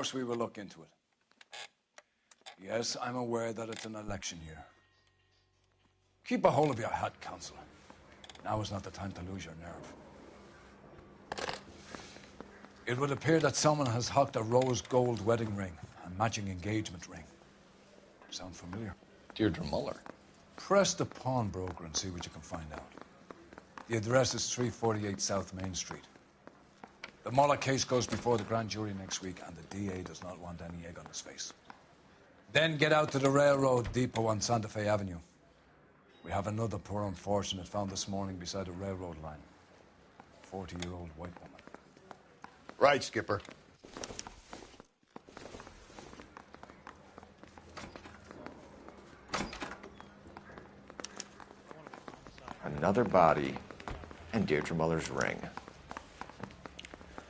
course we will look into it. Yes, I'm aware that it's an election year. Keep a hold of your hat, Councillor. Now is not the time to lose your nerve. It would appear that someone has hocked a rose gold wedding ring and matching engagement ring. Sound familiar? Deirdre Muller. Press the pawnbroker and see what you can find out. The address is 348 South Main Street. The Muller case goes before the grand jury next week, and the DA does not want any egg on his face. Then get out to the railroad depot on Santa Fe Avenue. We have another poor unfortunate found this morning beside a railroad line. 40-year-old white woman. Right, Skipper. Another body, and Deirdre Muller's ring.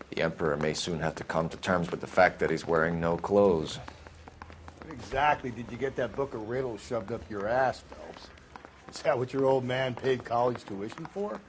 The Emperor may soon have to come to terms with the fact that he's wearing no clothes. What exactly did you get that book of riddles shoved up your ass, Phelps? Is that what your old man paid college tuition for?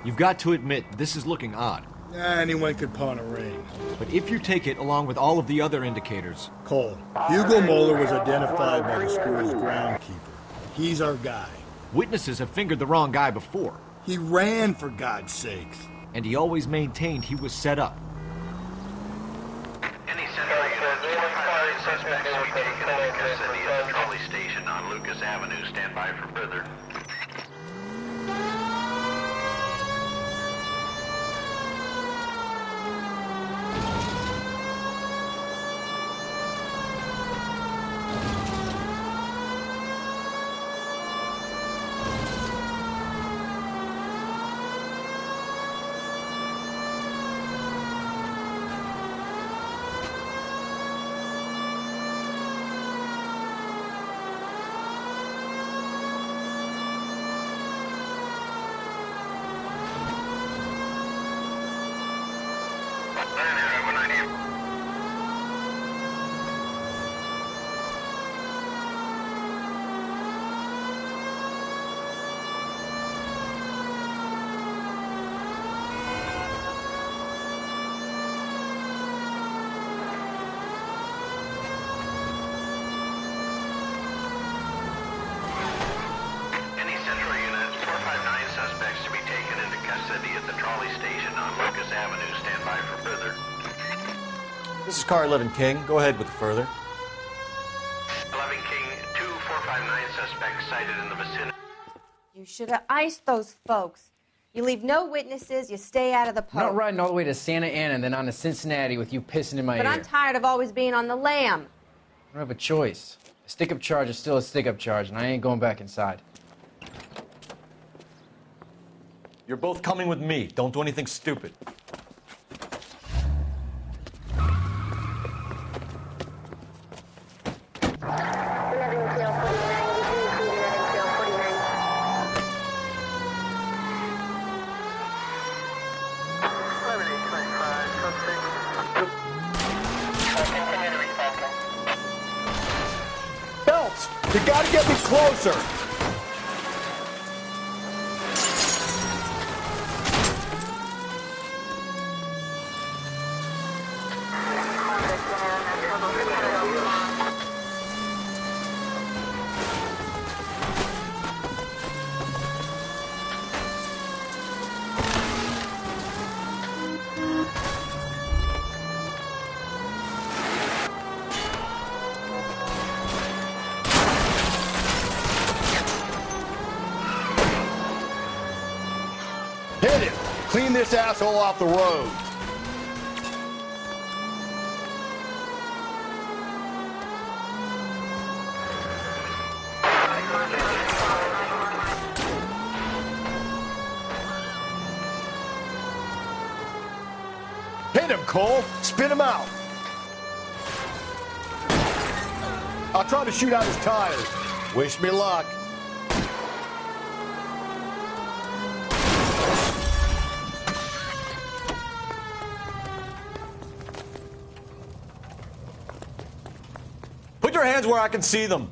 You've got to admit, this is looking odd. Anyone could pawn a ring. But if you take it along with all of the other indicators... Cole, Hugo Muller was identified by the school's groundkeeper. He's our guy. Witnesses have fingered the wrong guy before. He ran, for God's sakes. And he always maintained he was set up. Any central units, 459 suspects to be taken into custody at the trolley station on Lucas Avenue. Stand by for further. This is Car 11 King. Go ahead with the further. 11 King, 2459 suspects cited in the vicinity. You should have iced those folks. You leave no witnesses, you stay out of the post. I'm not riding all the way to Santa Ana and then on to Cincinnati with you pissing in my ear. But I'm tired of always being on the lam. I don't have a choice. A stick-up charge is still a stick-up charge, and I ain't going back inside. You're both coming with me. Don't do anything stupid. You gotta get me closer! Hit it! Clean this asshole off the road! Hit him, Cole! Spit him out! I'll try to shoot out his tires. Wish me luck. Put your hands where I can see them.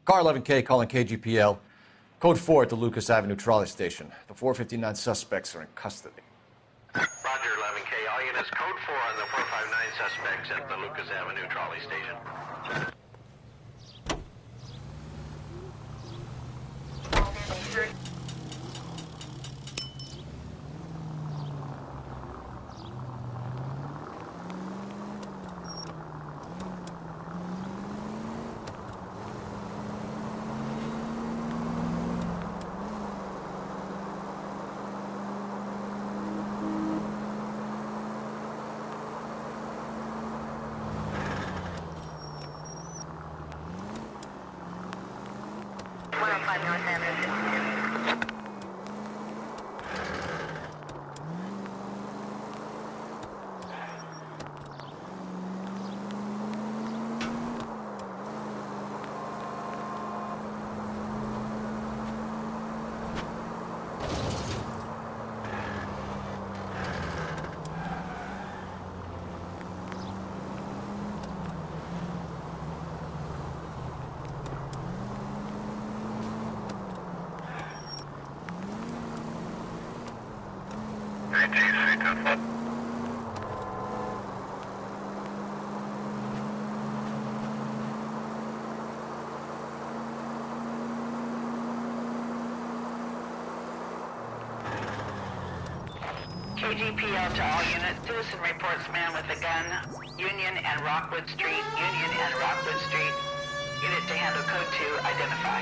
Car 11K calling KGPL. Code 4 at the Lucas Avenue trolley station. The 459 suspects are in custody. Roger, 11K. All units, code 4 on the 459 suspects at the Lucas Avenue trolley station. KGPL to all units. Citizen reports man with a gun. Union and Rockwood Street. Union and Rockwood Street. Unit to handle code 2. Identify.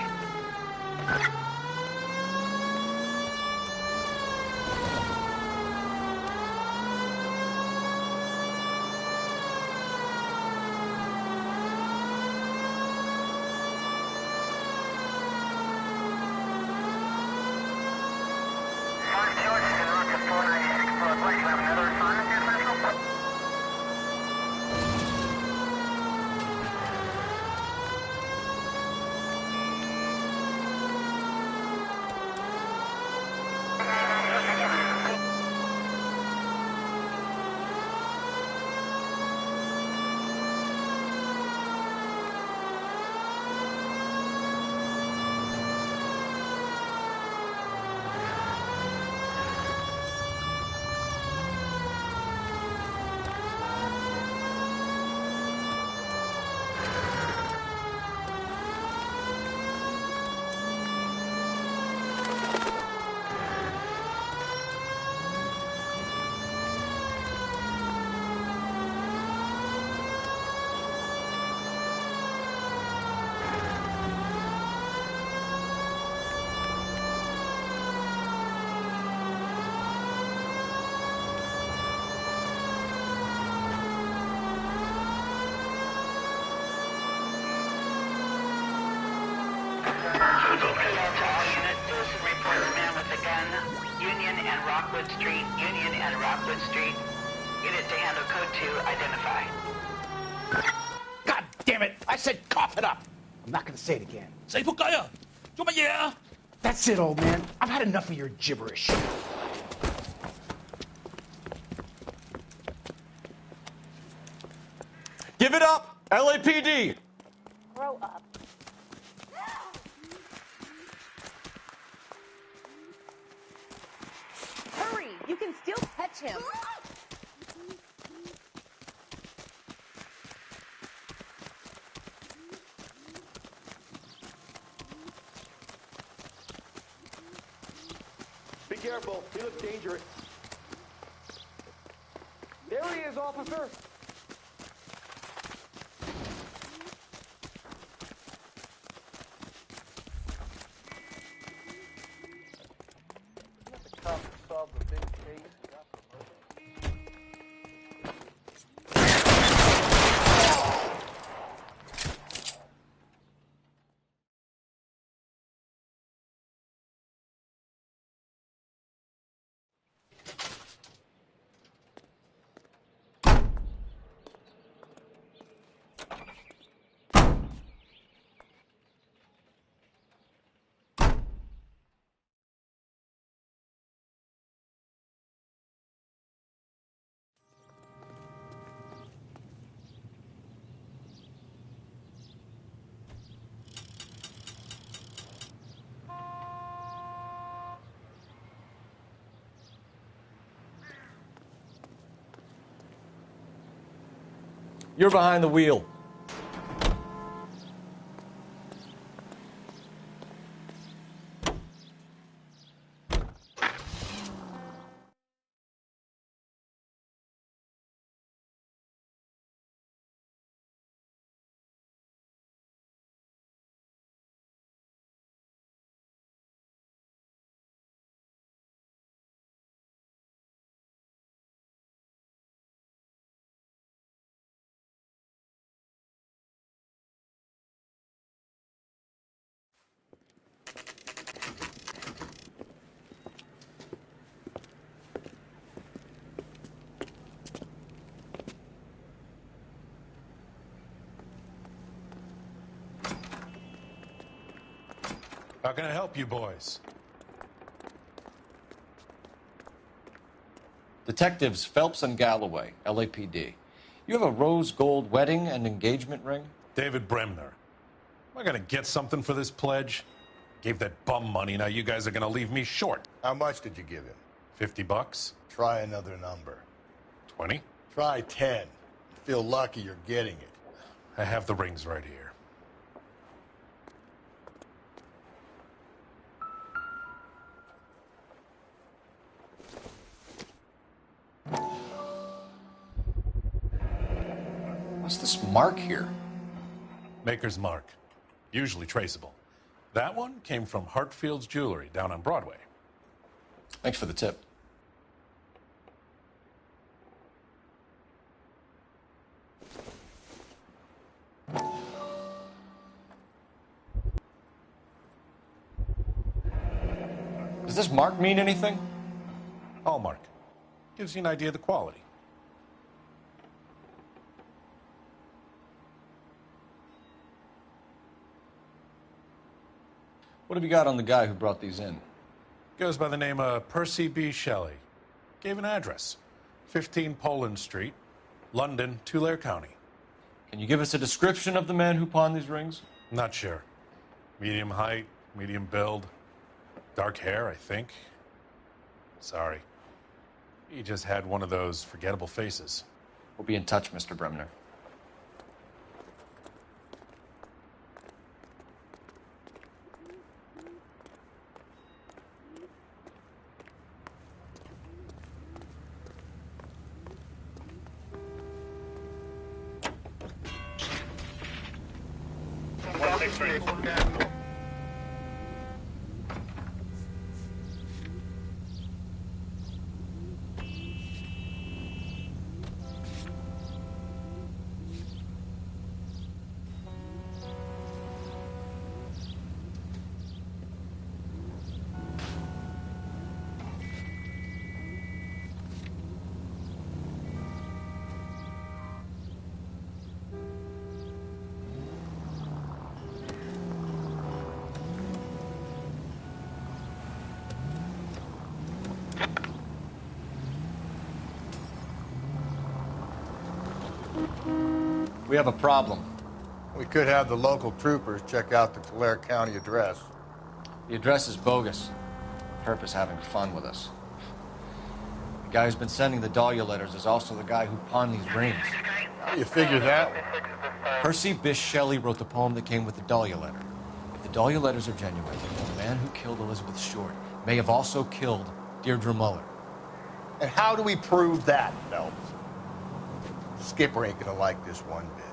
Union and Rockwood Street. Union and Rockwood Street. Unit to handle code 2. Identify. God damn it! I said cough it up! I'm not gonna say it again. 死仆街啊！做乜嘢啊？ That's it, old man. I've had enough of your gibberish. Give it up! LAPD! Grow up. Hurry! You can still catch him. Be careful. He looks dangerous. There he is, officer. You're behind the wheel. How can I help you boys? Detectives Phelps and Galloway, LAPD. You have a rose gold wedding and engagement ring? David Bremner. Am I gonna get something for this pledge? Gave that bum money, now you guys are gonna leave me short. How much did you give him? $50? Try another number. 20? Try 10. Feel lucky you're getting it. I have the rings right here. What's this mark here? Maker's mark. Usually traceable. That one came from Hartfield's Jewelry down on Broadway. Thanks for the tip. Does this mark mean anything? Hallmark. Gives you an idea of the quality. What have you got on the guy who brought these in? Goes by the name of Percy B. Shelley. Gave an address. 15 Poland Street, London, Tulare County. Can you give us a description of the man who pawned these rings? Not sure. Medium height, medium build. Dark hair, I think. Sorry. He just had one of those forgettable faces. We'll be in touch, Mr. Bremner. We have a problem. We could have the local troopers check out the Tulare County address. The address is bogus. Herp is having fun with us. The guy who's been sending the Dahlia letters is also the guy who pawned these rings. How do you figure that one? Percy Bysshe Shelley wrote the poem that came with the Dahlia letter. If the Dahlia letters are genuine, the man who killed Elizabeth Short may have also killed Deirdre Muller. And how do we prove that, Phelps? Skipper ain't gonna like this one bit.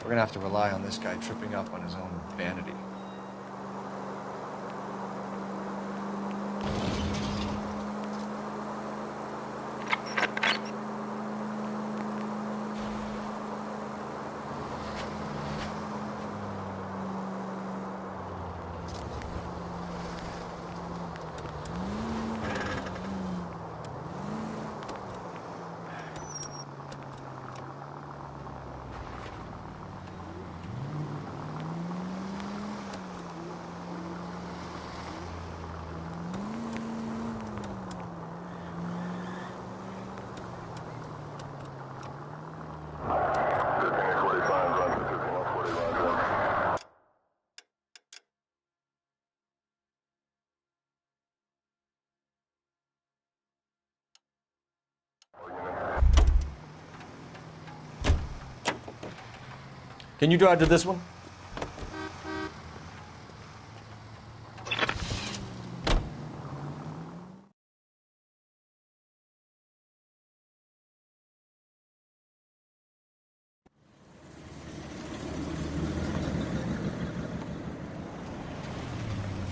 We're gonna have to rely on this guy tripping up on his own vanity. Can you drive to this one?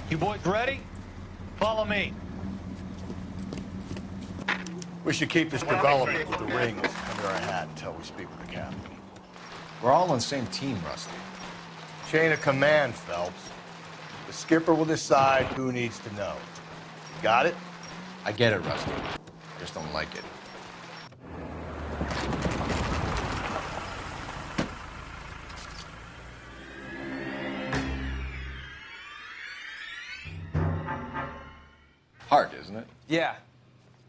You boys ready? Follow me. We should keep this development with the rings under our hat until we speak with the captain. We're all on the same team, Rusty. Chain of command, Phelps. The skipper will decide who needs to know. Got it? I get it, Rusty. I just don't like it. Hard, isn't it? Yeah.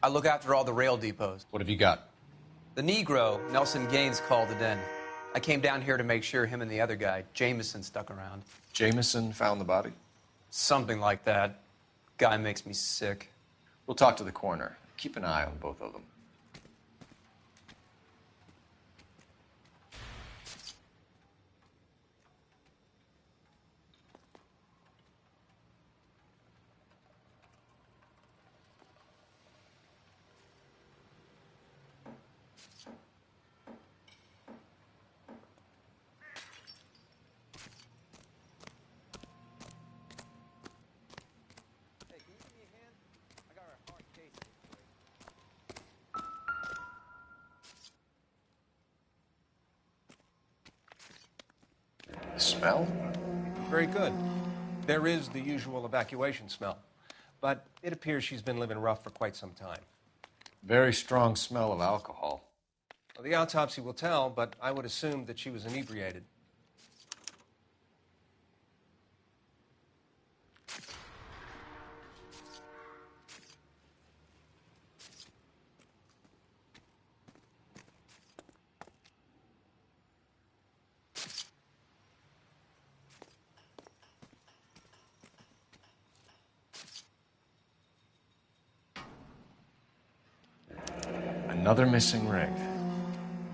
I look after all the rail depots. What have you got? The Negro, Nelson Gaines, called it in. I came down here to make sure him and the other guy, Jameson, stuck around. Jameson found the body? Something like that. Guy makes me sick. We'll talk to the coroner. Keep an eye on both of them. Smell? Very good. There is the usual evacuation smell, but it appears she's been living rough for quite some time. Very strong smell of alcohol. Well, the autopsy will tell, but I would assume that she was inebriated. Another missing ring.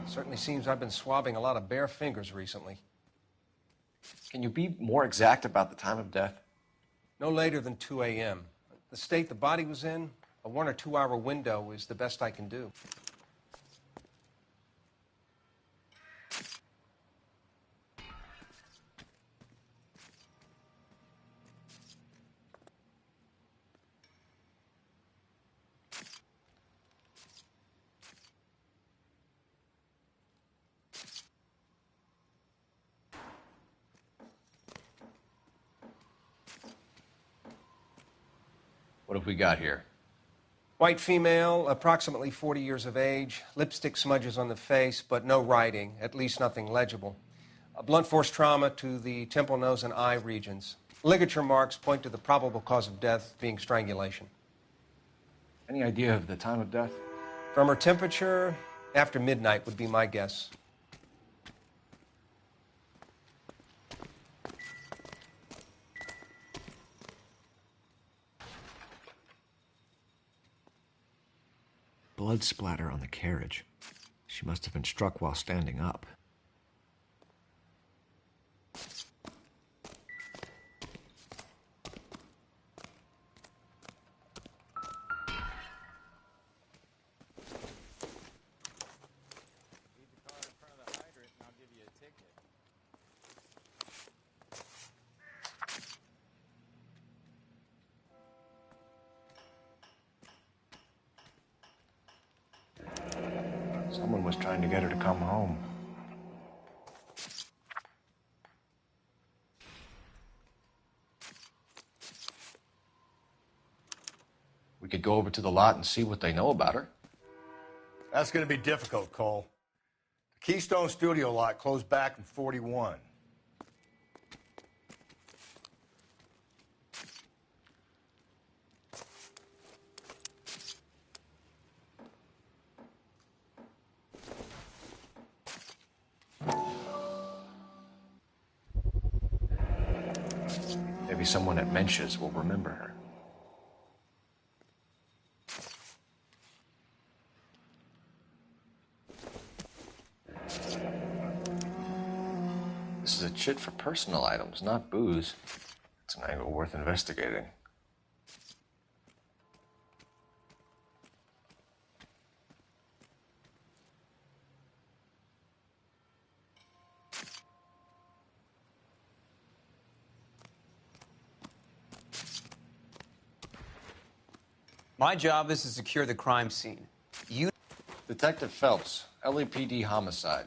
Certainly seems I've been swabbing a lot of bare fingers recently. Can you be more exact about the time of death? No later than 2 a.m. The state the body was in, a 1 or 2 hour window is the best I can do. What have we got here? White female, approximately 40 years of age, lipstick smudges on the face, but no writing, at least nothing legible. A blunt force trauma to the temple, nose, and eye regions. Ligature marks point to the probable cause of death being strangulation. Any idea of the time of death? From her temperature, after midnight would be my guess. Blood splatter on the carriage. She must have been struck while standing up. Someone was trying to get her to come home. We could go over to the lot and see what they know about her. That's going to be difficult, Cole. The Keystone Studio lot closed back in 41. Maybe someone at Mensch's will remember her. This is a chit for personal items, not booze. It's an angle worth investigating. My job is to secure the crime scene. You... Detective Phelps, LAPD homicide.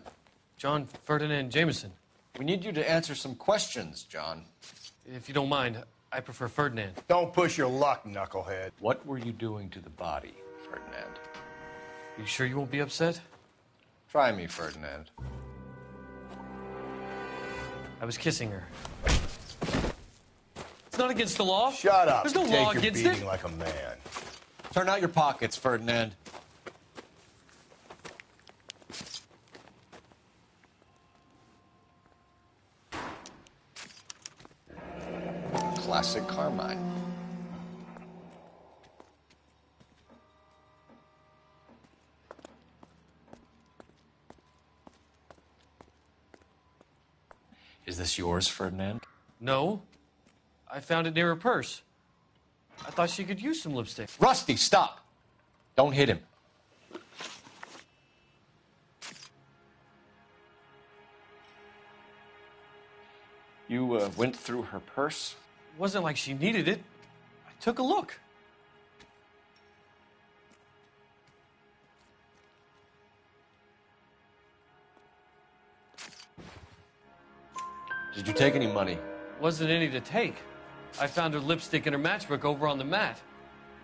John Ferdinand Jameson. We need you to answer some questions, John. If you don't mind, I prefer Ferdinand. Don't push your luck, knucklehead. What were you doing to the body, Ferdinand? You sure you won't be upset? Try me, Ferdinand. I was kissing her. It's not against the law. Shut up. There's no Take law your against beating it. like a man. Turn out your pockets, Ferdinand. Classic Carmine. Is this yours, Ferdinand? No. I found it near her purse. I thought she could use some lipstick. Rusty, stop! Don't hit him. You went through her purse? It wasn't like she needed it. I took a look. Did you take any money? Wasn't any to take. I found her lipstick and her matchbook over on the mat.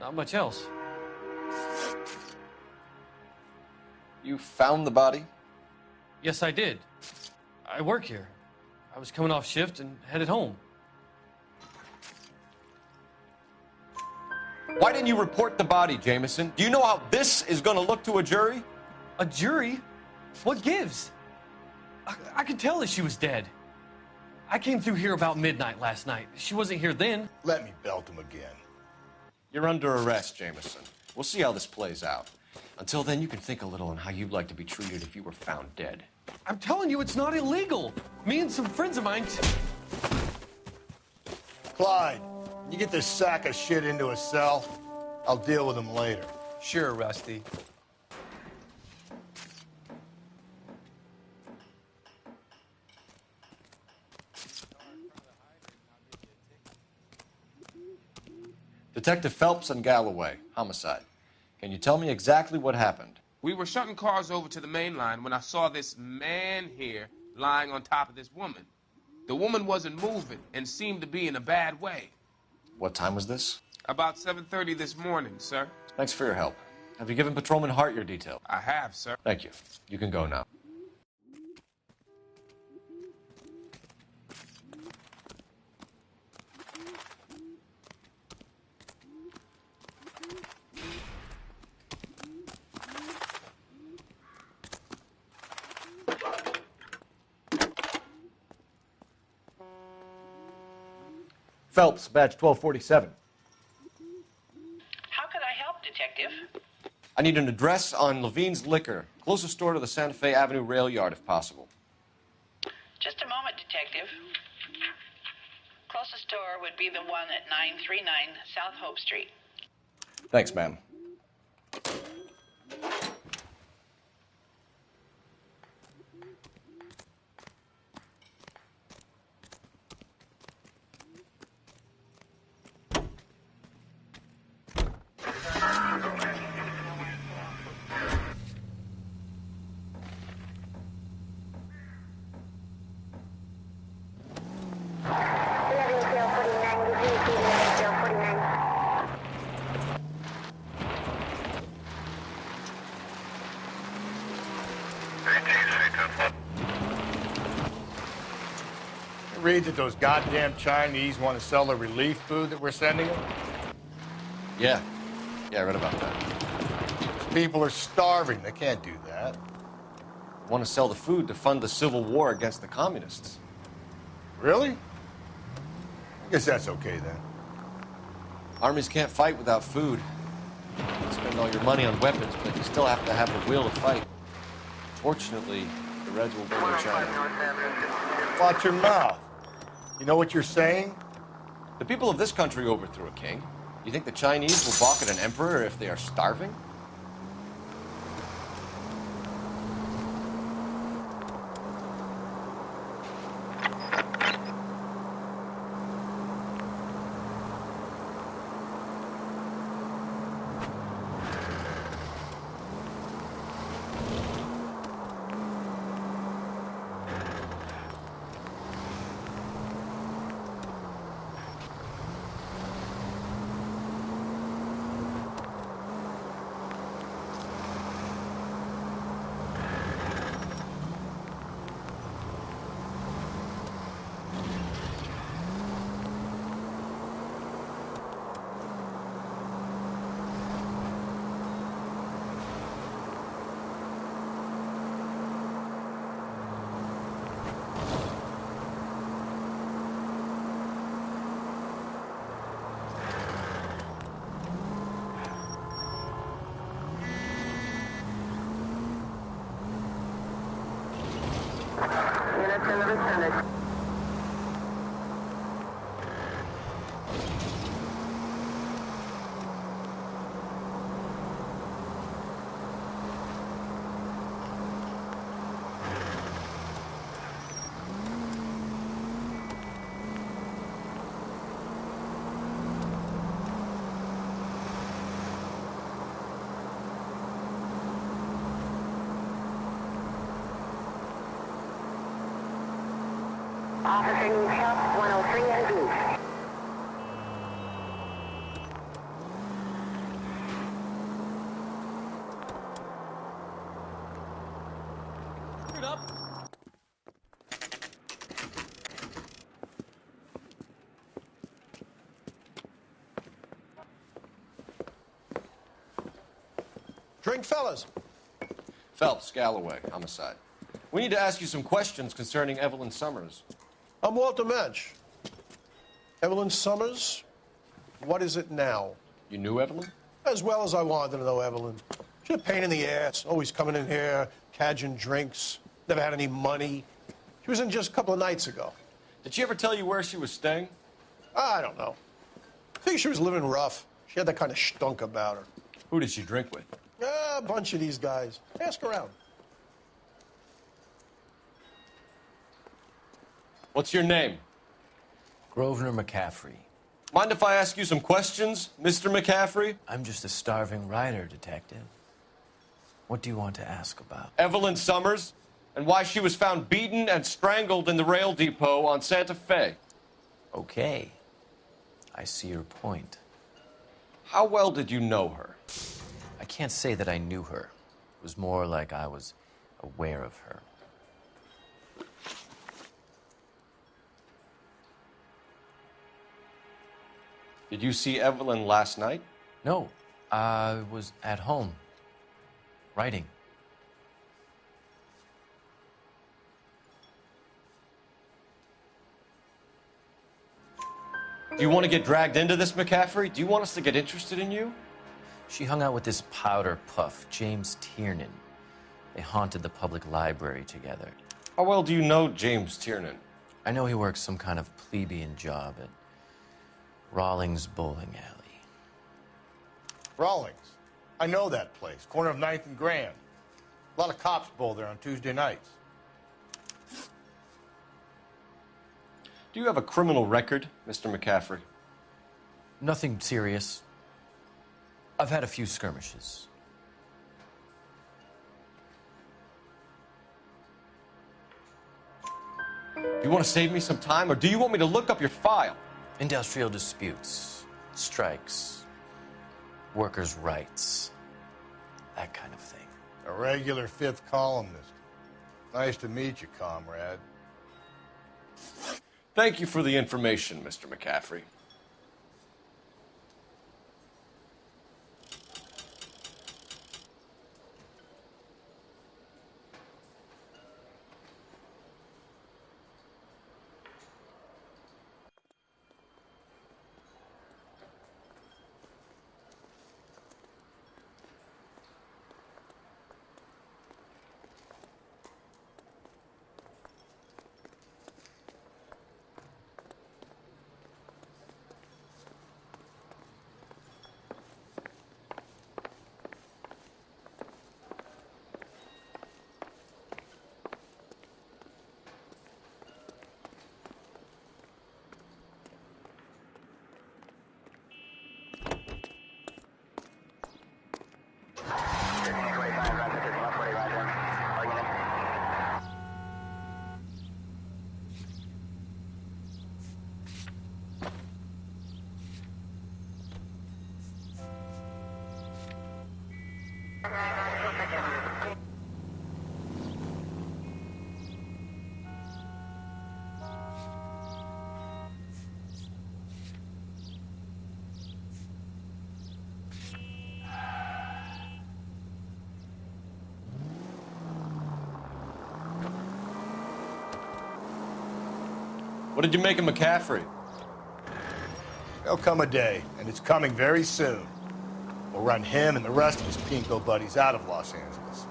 Not much else. You found the body? Yes, I did. I work here. I was coming off shift and headed home. Why didn't you report the body, Jameson? Do you know how this is going to look to a jury? A jury? What gives? I could tell that she was dead. I came through here about midnight last night. She wasn't here then. Let me belt him again. You're under arrest, Jameson. We'll see how this plays out. Until then, you can think a little on how you'd like to be treated if you were found dead. I'm telling you, it's not illegal. Me and some friends of mine... Clyde, you get this sack of shit into a cell. I'll deal with him later. Sure, Rusty. Detective Phelps and Galloway, homicide. Can you tell me exactly what happened? We were shunting cars over to the main line when I saw this man here lying on top of this woman. The woman wasn't moving and seemed to be in a bad way. What time was this? About 7:30 this morning, sir. Thanks for your help. Have you given Patrolman Hart your detail? I have, sir. Thank you. You can go now. Phelps, badge 1247. How could I help, Detective? I need an address on Levine's Liquor, closest store to the Santa Fe Avenue rail yard, if possible. Just a moment, Detective. Closest store would be the one at 939 South Hope Street. Thanks, ma'am. Read that those goddamn Chinese want to sell the relief food that we're sending them? Yeah, I read about that. These people are starving. They can't do that. Want to sell the food to fund the civil war against the communists. Really? I guess that's okay then. Armies can't fight without food. You spend all your money on weapons, but you still have to have the will to fight. Fortunately, the Reds will win in China. Watch your mouth. You know what you're saying? The people of this country overthrew a king. You think the Chinese will balk at an emperor if they are starving? Units in the vicinity. Officer needs help, 103 and east. Get up. Drink, fellas. Phelps, Galloway, homicide. We need to ask you some questions concerning Evelyn Summers. I'm Walter Mensch. Evelyn Summers, what is it now? You knew Evelyn? As well as I wanted to know Evelyn. She's a pain in the ass, always coming in here, cadging drinks, never had any money. She was in just a couple of nights ago. Did she ever tell you where she was staying? I don't know. I think she was living rough. She had that kind of stunk about her. Who did she drink with? A bunch of these guys. Ask around. What's your name? Grosvenor McCaffrey. Mind if I ask you some questions, Mr. McCaffrey? I'm just a starving writer, Detective. What do you want to ask about? Evelyn Summers, and why she was found beaten and strangled in the rail depot on Santa Fe. Okay. I see your point. How well did you know her? I can't say that I knew her. It was more like I was aware of her. Did you see Evelyn last night? No, I was at home, writing. Do you want to get dragged into this, McCaffrey? Do you want us to get interested in you? She hung out with this powder puff, James Tiernan. They haunted the public library together. How well do you know James Tiernan? I know he works some kind of plebeian job at Rawlings Bowling Alley. Rawlings. I know that place. Corner of 9th and Grand. A lot of cops bowl there on Tuesday nights. Do you have a criminal record, Mr. McCaffrey? Nothing serious. I've had a few skirmishes. Do you want to save me some time, or do you want me to look up your file? Industrial disputes, strikes, workers' rights, that kind of thing. A regular fifth columnist. Nice to meet you, comrade. Thank you for the information, Mr. McCaffrey. What did you make of McCaffrey? There'll come a day, and it's coming very soon. We'll run him and the rest of his pinko buddies out of Los Angeles.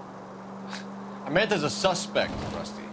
I meant as a suspect, Rusty.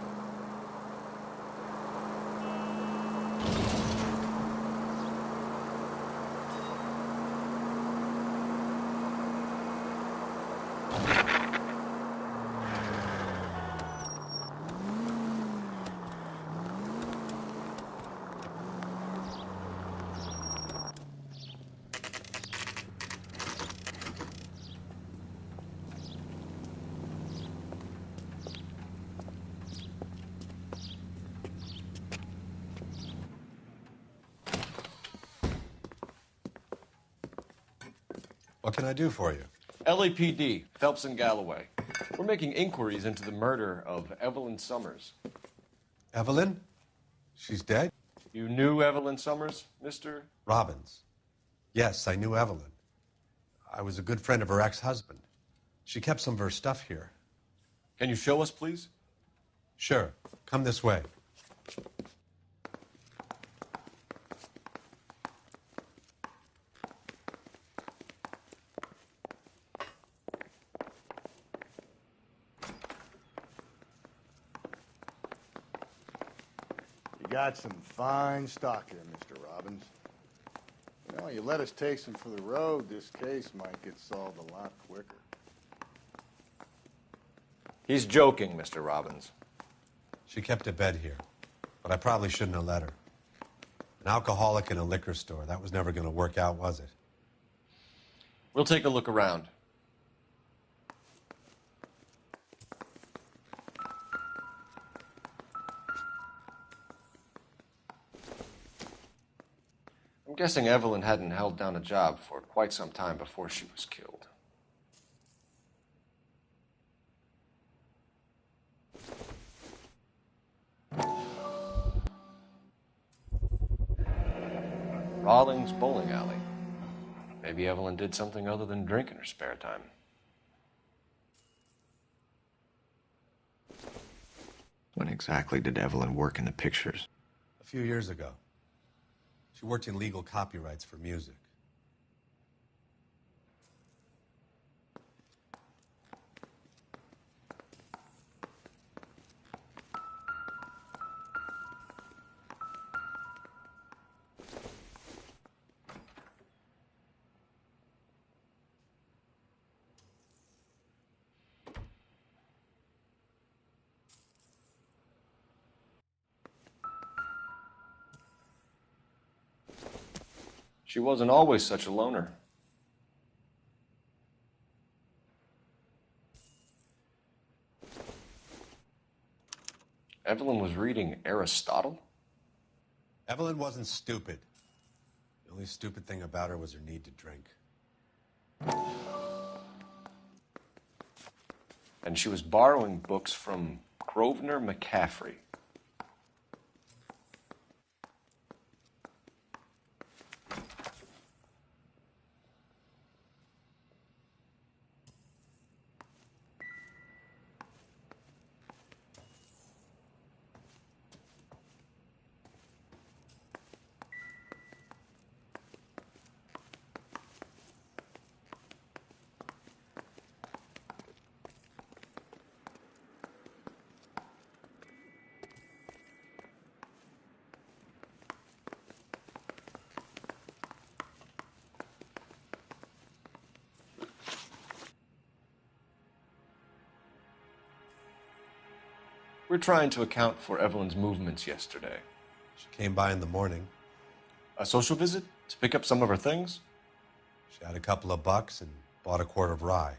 What can I do for you? LAPD, Phelps and Galloway. We're making inquiries into the murder of Evelyn Summers. Evelyn? She's dead? You knew Evelyn Summers, Mr. Robbins. Yes, I knew Evelyn. I was a good friend of her ex-husband. She kept some of her stuff here. Can you show us, please? Sure. Come this way. You got some fine stock here, Mr. Robbins. You know, you let us take some for the road, this case might get solved a lot quicker. He's joking, Mr. Robbins. She kept a bed here, but I probably shouldn't have let her. An alcoholic in a liquor store, that was never going to work out, was it? We'll take a look around. I'm guessing Evelyn hadn't held down a job for quite some time before she was killed. Rawlings Bowling Alley. Maybe Evelyn did something other than drink in her spare time. When exactly did Evelyn work in the pictures? A few years ago. She worked in legal copyrights for music. She wasn't always such a loner. Evelyn was reading Aristotle? Evelyn wasn't stupid. The only stupid thing about her was her need to drink. And she was borrowing books from Grosvenor McCaffrey. We're trying to account for Evelyn's movements yesterday. She came by in the morning. A social visit to pick up some of her things? She had a couple of bucks and bought a quart of rye.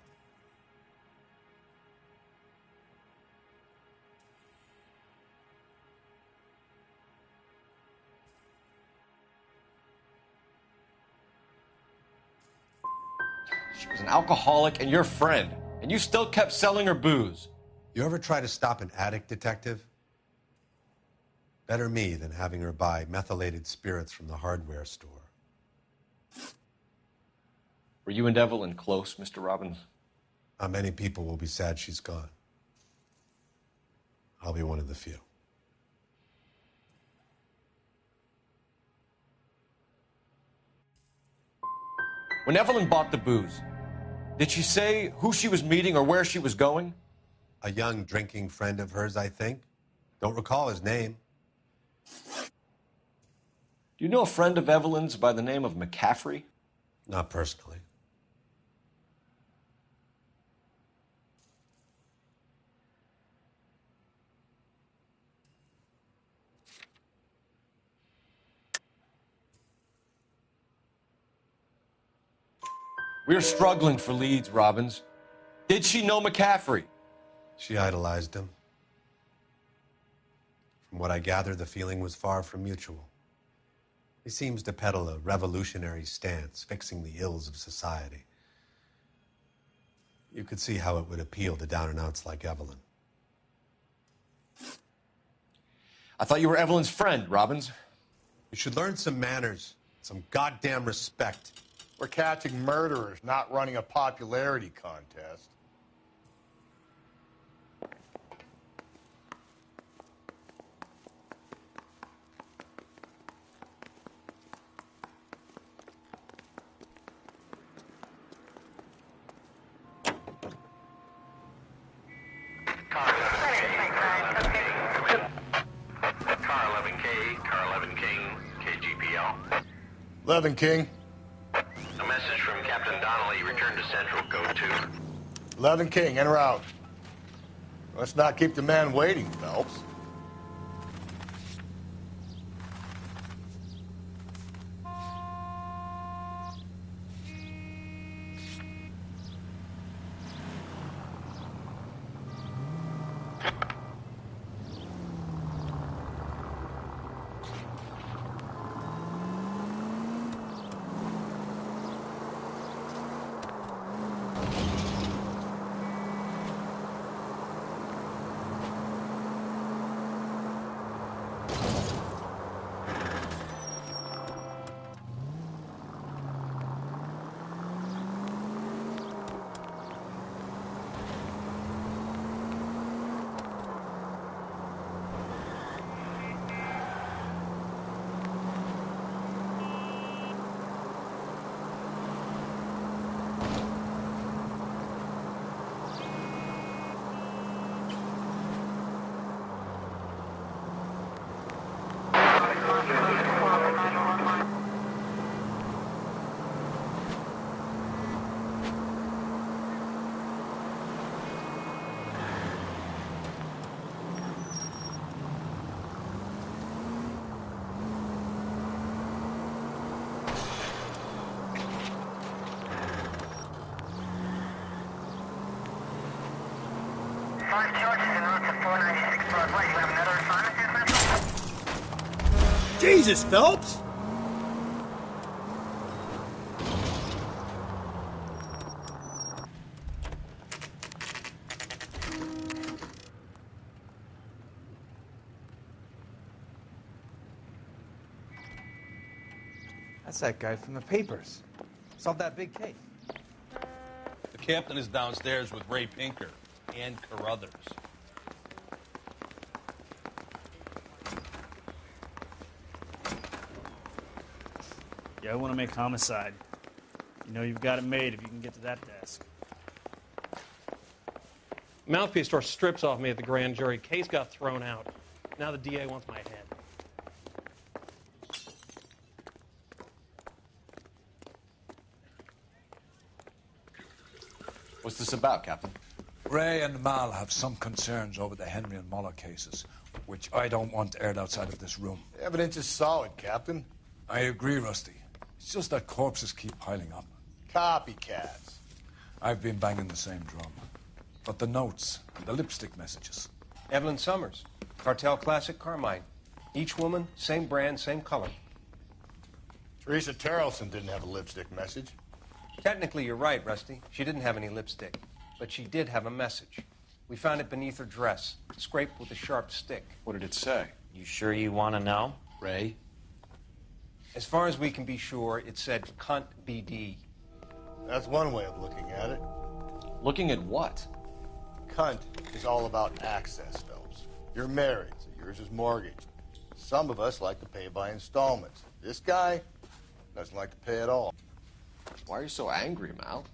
She was an alcoholic and your friend, and you still kept selling her booze. You ever try to stop an addict, detective? Better me than having her buy methylated spirits from the hardware store. Were you and Evelyn close, Mr. Robbins? Not many people will be sad she's gone. I'll be one of the few. When Evelyn bought the booze, did she say who she was meeting or where she was going? A young drinking friend of hers, I think. Don't recall his name. Do you know a friend of Evelyn's by the name of McCaffrey? Not personally. We're struggling for leads, Robbins. Did she know McCaffrey? She idolized him. From what I gather, the feeling was far from mutual. He seems to peddle a revolutionary stance, fixing the ills of society. You could see how it would appeal to down-and-outs like Evelyn. I thought you were Evelyn's friend, Robbins. You should learn some manners, some goddamn respect. We're catching murderers, not running a popularity contest. Car 11K, Car 11 King, KGPL. 11 King. A message from Captain Donnelly. Return to Central, Code 2. 11 King, en route. Let's not keep the man waiting, Phelps. Jesus, Phelps! That's that guy from the papers. Solved that big case. The captain is downstairs with Ray Pinker and Carruthers. Yeah, I want to make homicide. You know you've got it made if you can get to that desk. Mouthpiece tore strips off me at the grand jury. Case got thrown out. Now the DA wants my head. What's this about, Captain? Ray and Mal have some concerns over the Henry and Muller cases, which I don't want aired outside of this room. The evidence is solid, Captain. I agree, Rusty. It's just that corpses keep piling up. Copycats. I've been banging the same drum. But the notes, the lipstick messages. Evelyn Summers, Cartel Classic Carmine. Each woman, same brand, same color. Teresa Terrelson didn't have a lipstick message. Technically, you're right, Rusty. She didn't have any lipstick. But she did have a message. We found it beneath her dress, scraped with a sharp stick. What did it say? You sure you want to know? Ray? As far as we can be sure, it said cunt BD. That's one way of looking at it. Looking at what? Cunt is all about access, Phelps. You're married, so yours is mortgaged. Some of us like to pay by installments. This guy doesn't like to pay at all. Why are you so angry, Mal?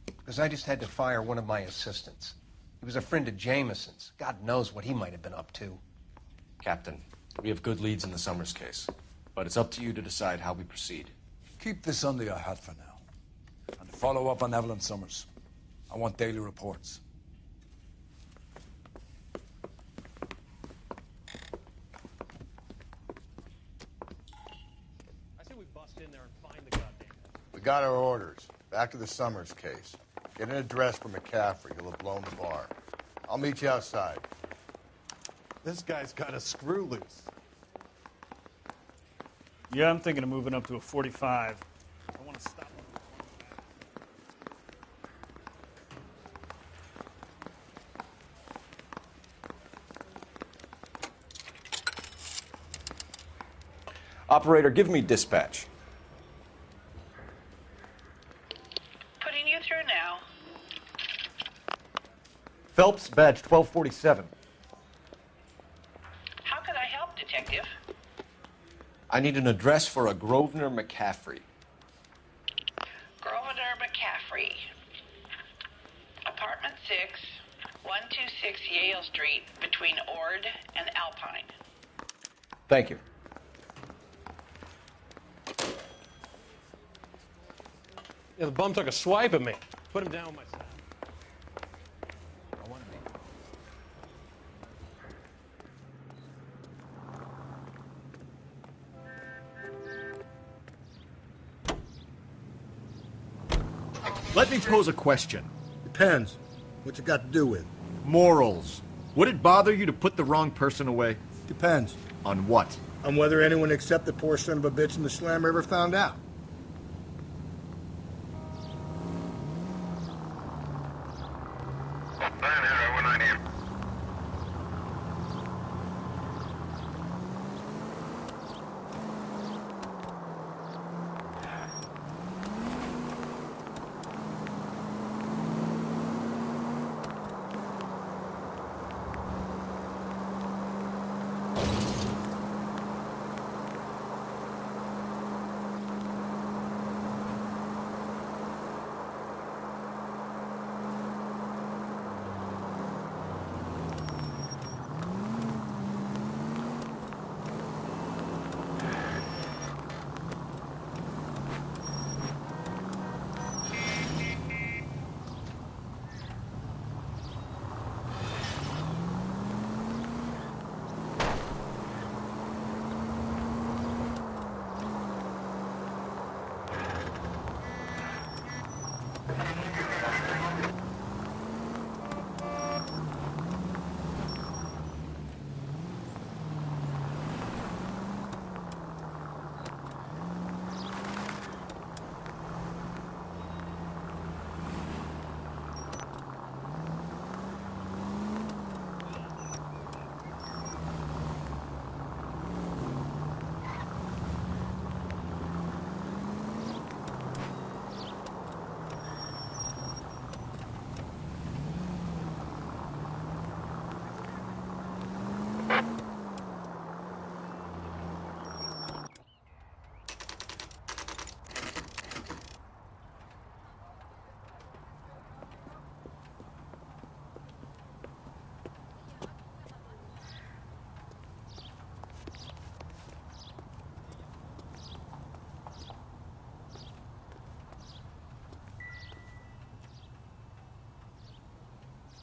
Because I just had to fire one of my assistants. He was a friend of Jameson's. God knows what he might have been up to. Captain, we have good leads in the Summers case, but it's up to you to decide how we proceed. Keep this under your hat for now. And follow up on Evelyn Summers. I want daily reports. I say we bust in there and find the goddamn guy. We got our orders. Back to the Summers case. Get an address for McCaffrey. He'll have blown the bar. I'll meet you outside. This guy's got a screw loose. Yeah, I'm thinking of moving up to a 45. I want to stop him. Operator, give me dispatch. Putting you through now. Phelps, badge 1247. How could I help, Detective? I need an address for a Grosvenor McCaffrey. Grosvenor McCaffrey. Apartment 6, 126 Yale Street, between Ord and Alpine. Thank you. Yeah, the bum took a swipe at me. Put him down with my side. Let me pose a question. Depends. What's it got to do with? Morals. Would it bother you to put the wrong person away? Depends. On what? On whether anyone except the poor son of a bitch in the slammer ever found out.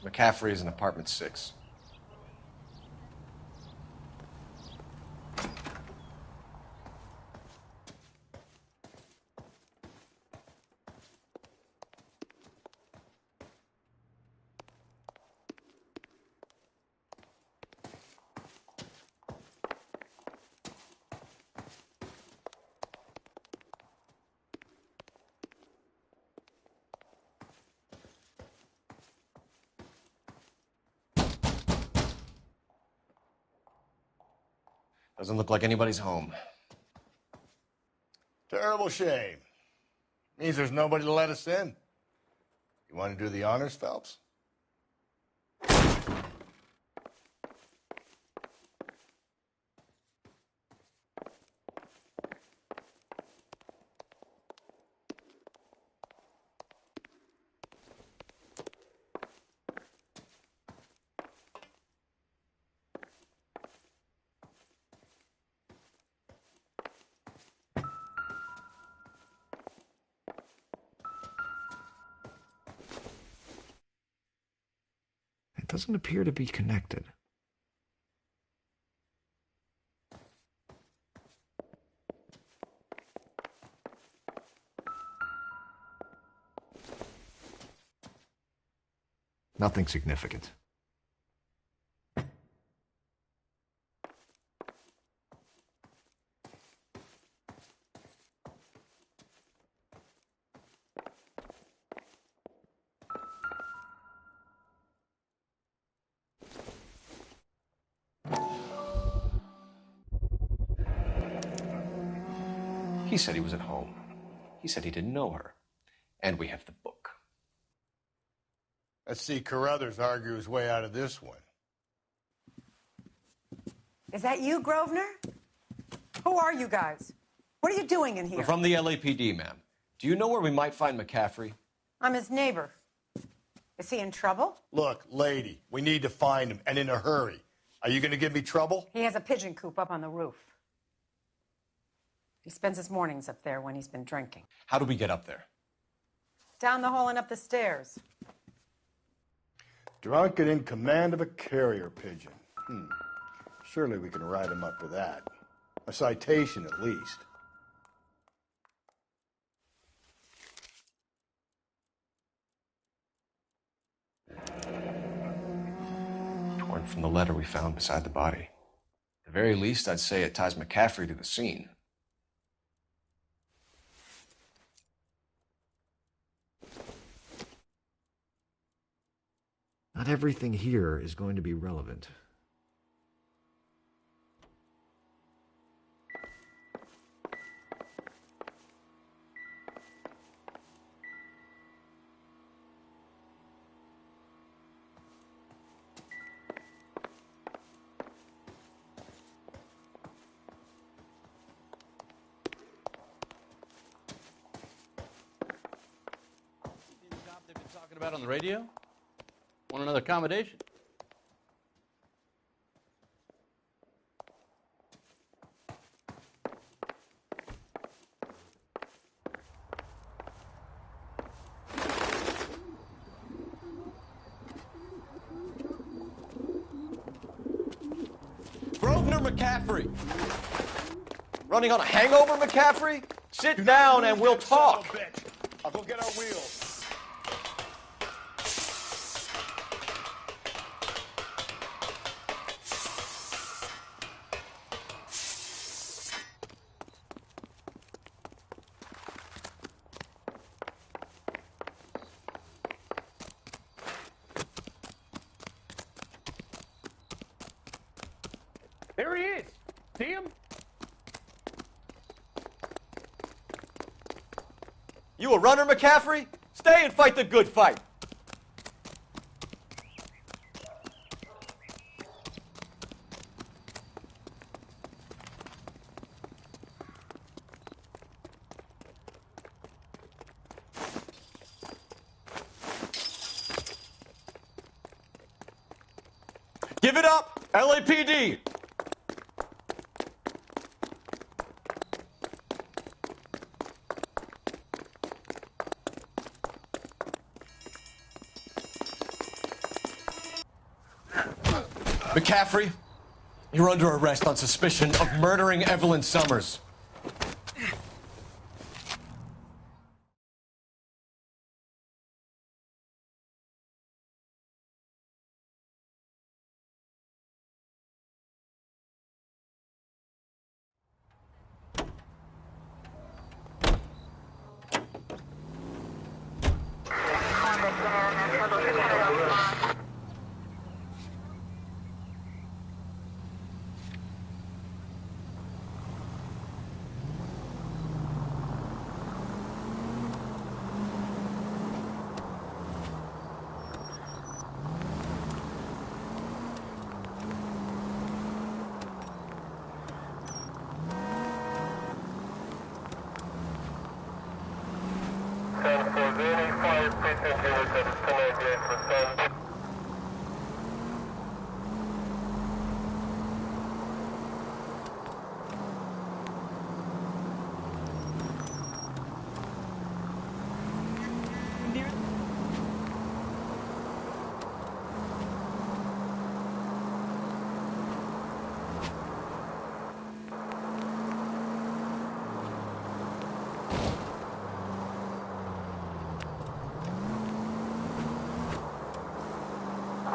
McCaffrey is in apartment 6. Doesn't look like anybody's home. Terrible shame. Means there's nobody to let us in. You want to do the honors, Phelps? doesn't appear to be connected. Nothing significant. He said he was at home. He said he didn't know her. And we have the book. Let's see Carruthers argue his way out of this one. Is that you, Grosvenor? Who are you guys? What are you doing in here? We're from the LAPD, ma'am. Do you know where we might find McCaffrey? I'm his neighbor. Is he in trouble? Look, lady, we need to find him, and in a hurry. Are you going to give me trouble? He has a pigeon coop up on the roof. He spends his mornings up there when he's been drinking. How do we get up there? Down the hall and up the stairs. Drunk and in command of a carrier pigeon. Surely we can write him up for that. A citation, at least. Torn from the letter we found beside the body. At the very least, I'd say it ties McCaffrey to the scene. Not everything here is going to be relevant. They've been talking about on the radio? Want another accommodation? Grosvenor McCaffrey! Running on a hangover, McCaffrey? Sit down and we'll talk. I'll go get our wheels. There he is. See him? You a runner, McCaffrey? Stay and fight the good fight. Give it up, LAPD! McCaffrey, you're under arrest on suspicion of murdering Evelyn Summers.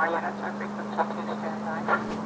Noire units are frequent up to stand by.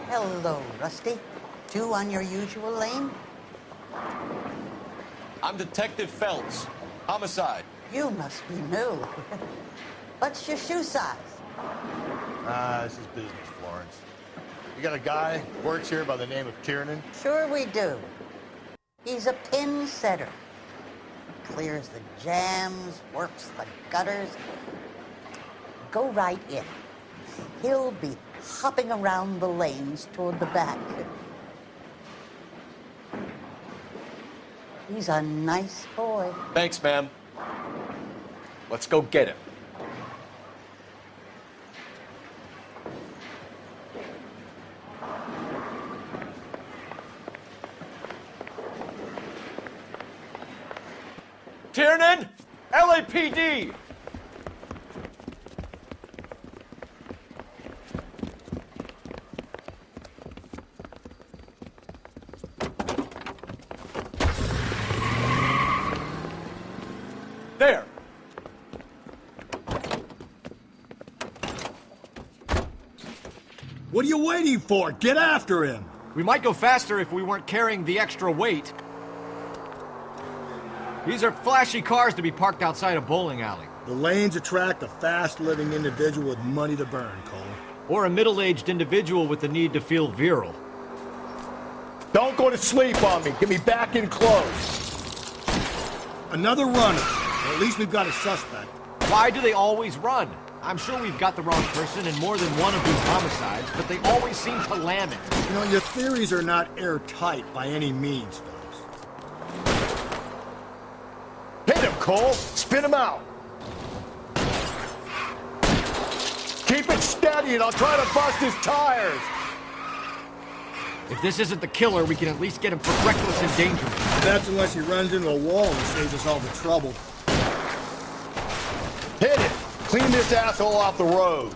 Hello, Rusty. Two on your usual lane? I'm Detective Phelps. Homicide. You must be new. What's your shoe size? This is business, Florence. You got a guy who works here by the name of Tiernan? Sure we do. He's a pin setter. Clears the jams, works the gutters. Go right in. He'll be hopping around the lanes toward the back. He's a nice boy. Thanks, ma'am. Let's go get him. Tiernan! LAPD! There! What are you waiting for? Get after him! We might go faster if we weren't carrying the extra weight. These are flashy cars to be parked outside a bowling alley. The lanes attract a fast-living individual with money to burn, Cole. Or a middle-aged individual with the need to feel virile. Don't go to sleep on me. Get me back in close. Another runner. Or at least we've got a suspect. Why do they always run? I'm sure we've got the wrong person in more than one of these homicides, but they always seem to lam it. You know, your theories are not airtight by any means, Phelps. Hit him, Cole. Spin him out. Keep it steady and I'll try to bust his tires. If this isn't the killer, we can at least get him for reckless endangerment. That's unless he runs into a wall and saves us all the trouble. Hit it. Clean this asshole off the road.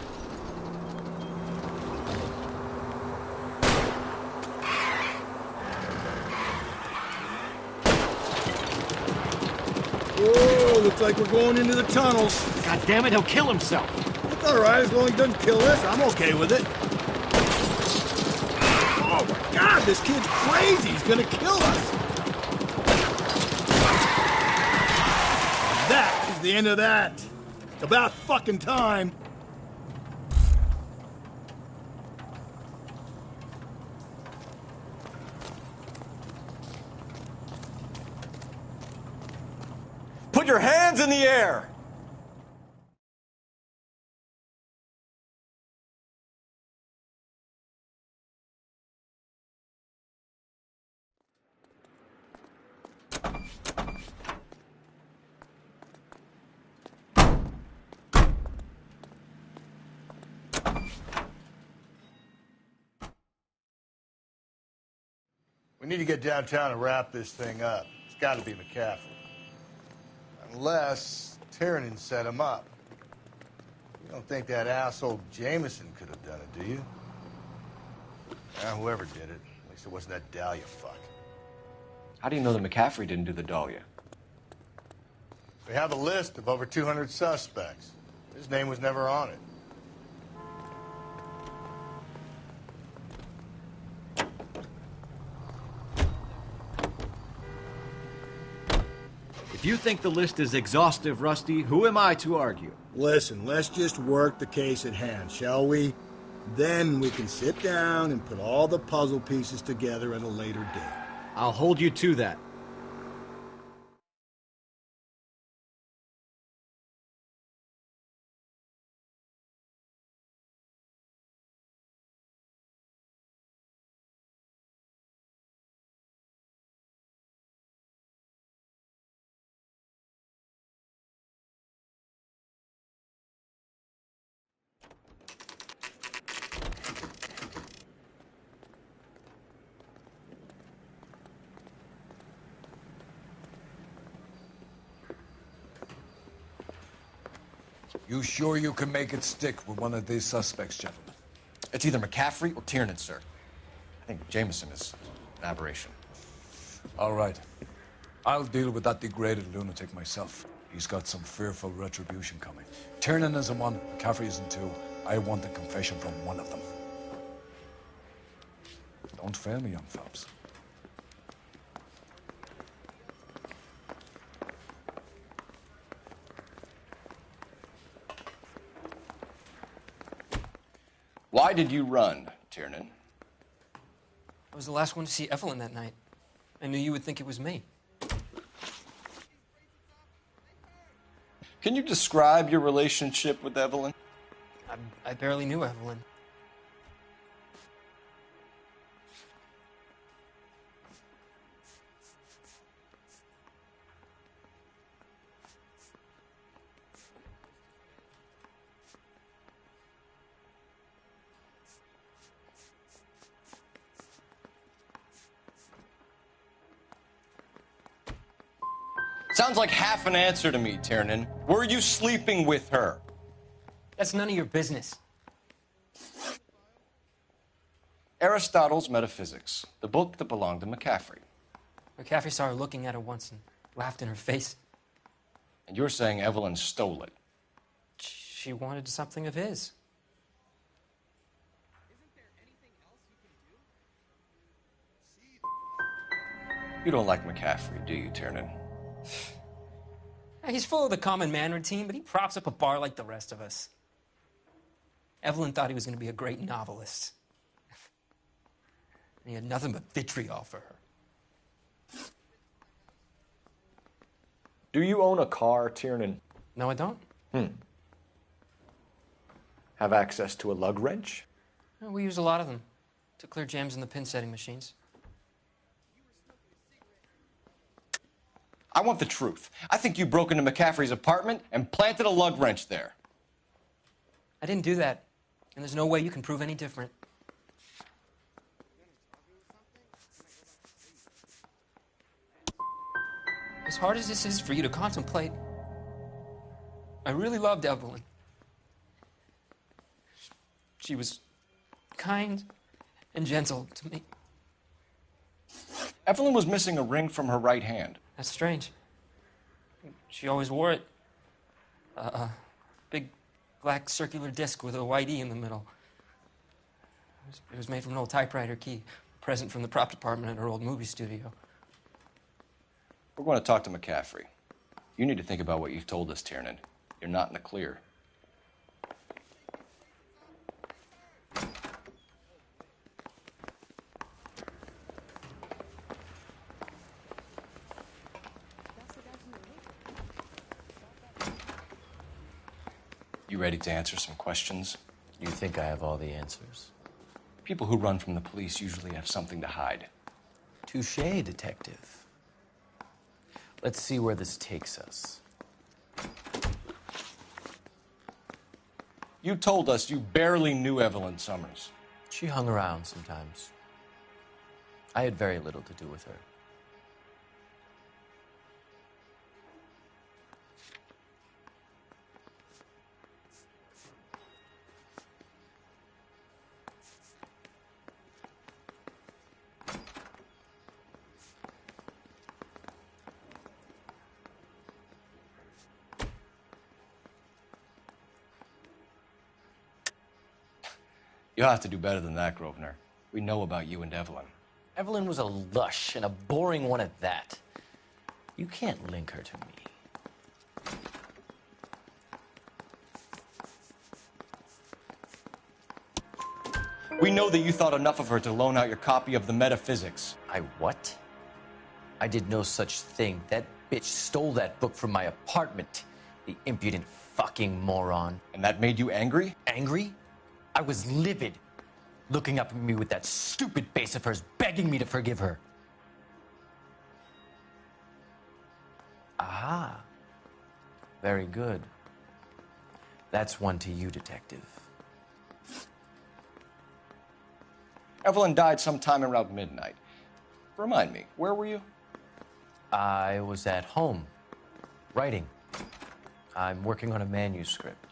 Whoa, looks like we're going into the tunnels. God damn it, he'll kill himself. It's all right, as long as he doesn't kill us, I'm okay with it. Oh my God, this kid's crazy. He's gonna kill us. That is the end of that. It's about fucking time. Put your hands in the air! We need to get downtown and wrap this thing up. It's got to be McCaffrey. Unless Tiernan set him up. You don't think that asshole Jameson could have done it, do you? Whoever did it. At least it wasn't that Dahlia fuck. How do you know that McCaffrey didn't do the Dahlia? We have a list of over 200 suspects. His name was never on it. If you think the list is exhaustive, Rusty, who am I to argue? Listen, let's just work the case at hand, shall we? Then we can sit down and put all the puzzle pieces together at a later date. I'll hold you to that. You sure you can make it stick with one of these suspects, gentlemen? It's either McCaffrey or Tiernan, sir. I think Jameson is an aberration. All right. I'll deal with that degraded lunatic myself. He's got some fearful retribution coming. Tiernan isn't one, McCaffrey isn't two. I want a confession from one of them. Don't fail me, young Phelps. Why did you run, Tiernan? I was the last one to see Evelyn that night. I knew you would think it was me. Can you describe your relationship with Evelyn? I barely knew Evelyn. Sounds like half an answer to me, Tiernan. Were you sleeping with her? That's none of your business. Aristotle's Metaphysics, the book that belonged to McCaffrey. McCaffrey saw her looking at her once and laughed in her face. And you're saying Evelyn stole it? She wanted something of his. You don't like McCaffrey, do you, Tiernan? He's full of the common man routine, but he props up a bar like the rest of us. Evelyn thought he was going to be a great novelist. And he had nothing but vitriol for her. Do you own a car, Tiernan? No, I don't. Have access to a lug wrench? We use a lot of them to clear jams in the pin setting machines. I want the truth. I think you broke into McCaffrey's apartment and planted a lug wrench there. I didn't do that, and there's no way you can prove any different. As hard as this is for you to contemplate, I really loved Evelyn. She was kind and gentle to me. Evelyn was missing a ring from her right hand. That's strange. She always wore it. Big black circular disc with a white E in the middle. It was made from an old typewriter key, a present from the prop department at her old movie studio. We're going to talk to McCaffrey. You need to think about what you've told us, Tiernan. You're not in the clear. You ready to answer some questions? You think I have all the answers? People who run from the police usually have something to hide. Touché, detective. Let's see where this takes us. You told us you barely knew Evelyn Summers. She hung around sometimes. I had very little to do with her. You'll have to do better than that, Grosvenor. We know about you and Evelyn. Evelyn was a lush, and a boring one at that. You can't link her to me. We know that you thought enough of her to loan out your copy of the Metaphysics. I what? I did no such thing. That bitch stole that book from my apartment. The impudent fucking moron. And that made you angry? Angry? I was livid. Looking up at me with that stupid face of hers, begging me to forgive her. Aha. Very good. That's one to you, Detective. Evelyn died sometime around midnight. Remind me, where were you? I was at home, writing. I'm working on a manuscript.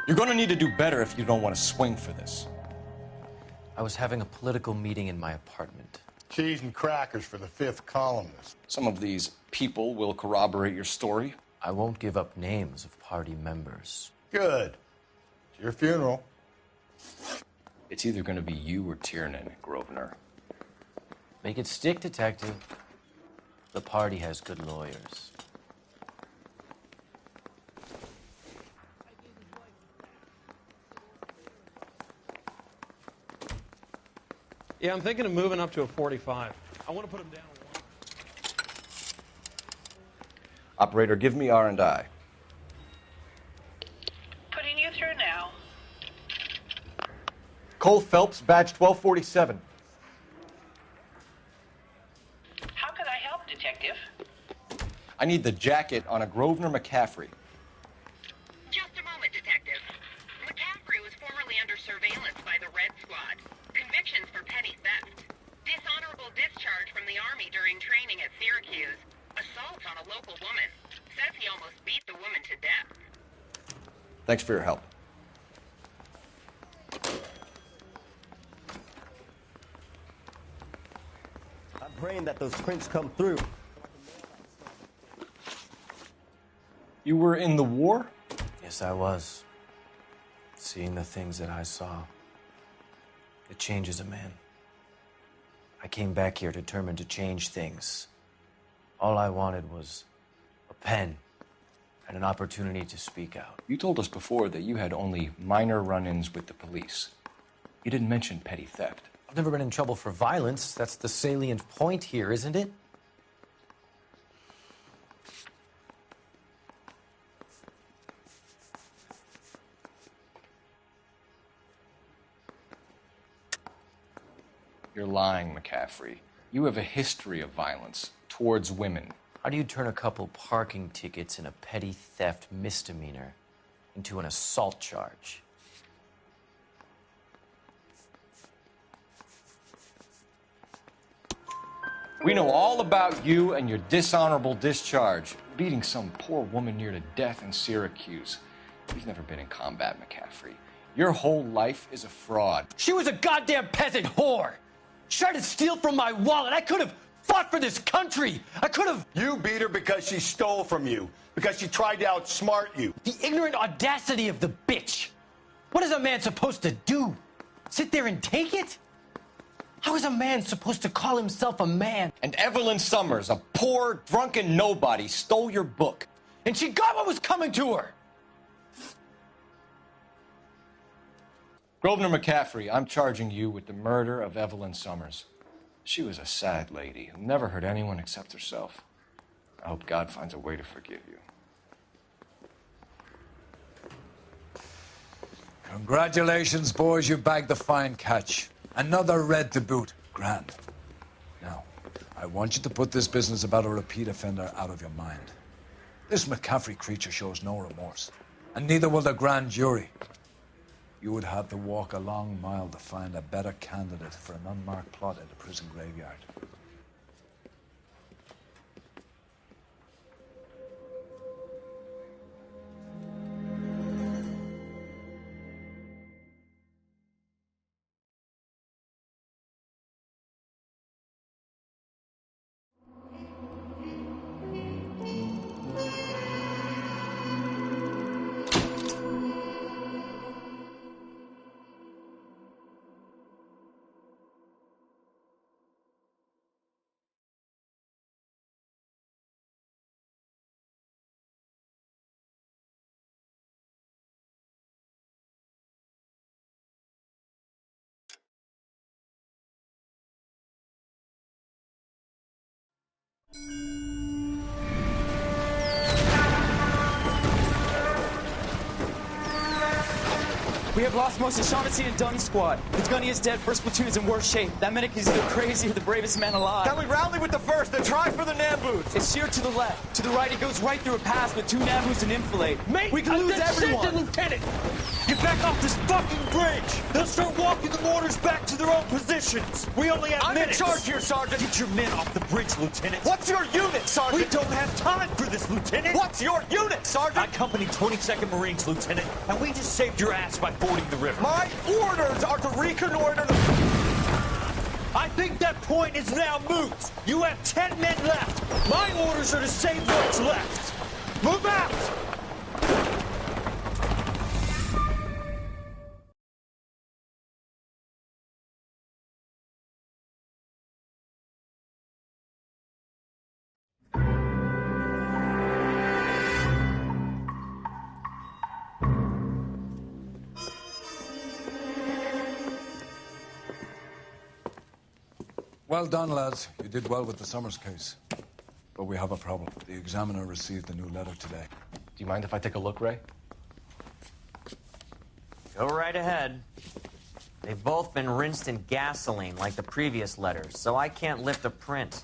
You're gonna need to do better if you don't want to swing for this. I was having a political meeting in my apartment. Cheese and crackers for the 5th columnist. Some of these people will corroborate your story. I won't give up names of party members. Good. It's your funeral. It's either gonna be you or Tiernan, Grosvenor. Make it stick, Detective. The party has good lawyers. Yeah, I'm thinking of moving up to a 45. I want to put him down. Operator, give me R&I. Putting you through now. Cole Phelps, badge 1247. How can I help, Detective? I need the jacket on a Grosvenor McCaffrey. Just a moment, Detective. McCaffrey was formerly under surveillance by the Red Squad. Convictions for petty theft. Dishonorable discharge from the Army during training at Syracuse. Assault on a local woman. Says he almost beat the woman to death. Thanks for your help. I'm praying that those prints come through. You were in the war? Yes, I was. Seeing the things that I saw. It changes a man. I came back here determined to change things. All I wanted was a pen and an opportunity to speak out. You told us before that you had only minor run-ins with the police. You didn't mention petty theft. I've never been in trouble for violence. That's the salient point here, isn't it? You're lying, McCaffrey. You have a history of violence towards women. How do you turn a couple parking tickets and a petty theft misdemeanor into an assault charge? We know all about you and your dishonorable discharge, beating some poor woman near to death in Syracuse. You've never been in combat, McCaffrey. Your whole life is a fraud. She was a goddamn peasant whore! She tried to steal from my wallet. I could have fought for this country. I could have... You beat her because she stole from you. Because she tried to outsmart you. The ignorant audacity of the bitch. What is a man supposed to do? Sit there and take it? How is a man supposed to call himself a man? And Evelyn Summers, a poor, drunken nobody, stole your book. And she got what was coming to her. Grosvenor McCaffrey, I'm charging you with the murder of Evelyn Summers. She was a sad lady who never hurt anyone except herself. I hope God finds a way to forgive you. Congratulations, boys. You bagged the fine catch. Another red to boot. Grand. Now, I want you to put this business about a repeat offender out of your mind. This McCaffrey creature shows no remorse. And neither will the grand jury. You would have to walk a long mile to find a better candidate for an unmarked plot in the prison graveyard. We have lost most of Shaughnessy and Dunn's squad. The gunny is dead. First platoon is in worse shape. That medic is either crazy or the bravest man alive. Then we rally with the first and try for the Namboos. It's sheer to the left. To the right, it goes right through a pass with 2 Namboos and Enfilade. Mate, we can lose everyone. Lieutenant, get back off this fucking bridge. They'll start walking the mortars back to their own positions. We only have minutes. I'm in charge here, Sergeant. Get your men off the bridge, Lieutenant. What's your unit, Sergeant? We don't have time for this, Lieutenant. What's your unit, Sergeant? I company 22nd Marines, Lieutenant, and we just saved your ass by fording the river. My orders are to reconnoiter the... I think that point is now moot. You have 10 men left. My orders are to save what's left. Move out! Well done, lads. You did well with the Summers case. But we have a problem. The examiner received a new letter today. Do you mind if I take a look, Ray? Go right ahead. They've both been rinsed in gasoline like the previous letters, so I can't lift a print.